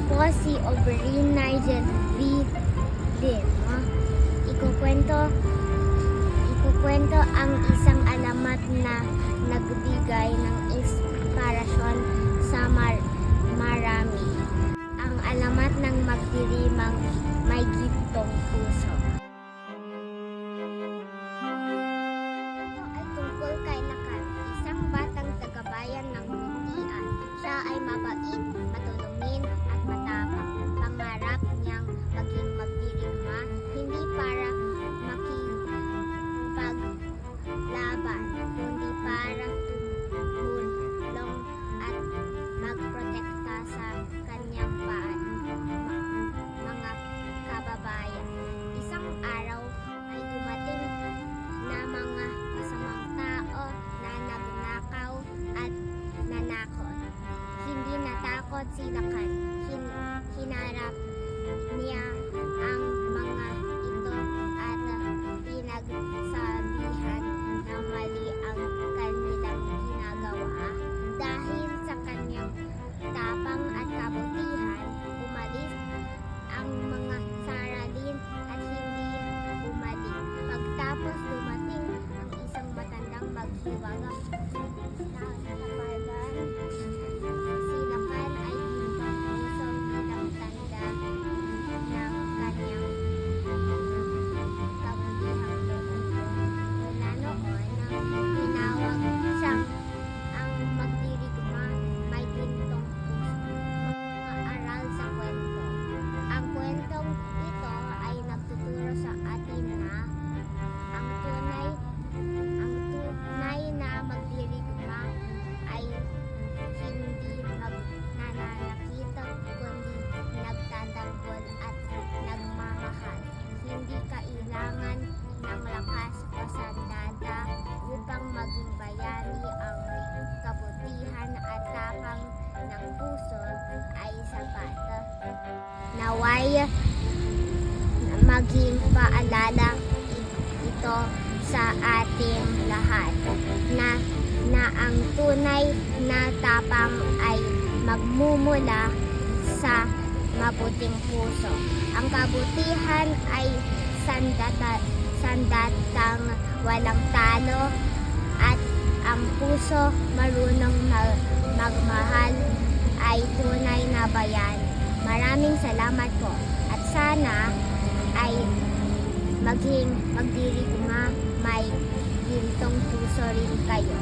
po si Oberyn Nigel V. Lin. Ikukwento ang isang alamat na nagbigay ng inspirasyon sa marami. Ang alamat ng magdirimang may gintong puso. Ito ay tungkol kay Lakan, isang batang tagabayan ng Bintian. Siya ay mabait, matulungin at matapang. Pangarap niyang maging magdirigma, hindi para makipaglaban, kundi para tumulong at magprotekta sa kanyang mga kababayan. Isang araw ay dumating na mga masamang tao na nagnakaw at nanakot. Hindi natakot si Lakan. Hinarap niya ang mga ito at pinagsabihan na mali ang kanilang ginagawa. Dahil sa kanyang tapang at kabutihan, umalis ang mga saralin at hindi bumalik. Pagtapos dumating ang isang matandang maghiwaga na kapalan. Si Lakan ay gintong pusong bilang tanda ng kanyang kabutihang loob. Mula noon, tinawag siyang ang magdirigma, may gintong puso. Mga aral sa kwento. Ang kwentong ito ay nagtuturo sa atin na ang tunay na magdirigma ay hindi nananakit, kundi nagtatanggol at nagmamahal. Hindi kailangan ng lakas o sandata upang maging bayani. Ang kabutihan at tapang ng puso ay sapat. Naway maging paalala ito sa ating lahat na ang tunay na tapang ay magmumula sa mabuting puso. Ang kabutihan ay sandatang walang talo at ang puso marunong magmahal ay tunay na bayani. Maraming salamat po at sana ay maging magdirigma, may gintong puso rin kayo.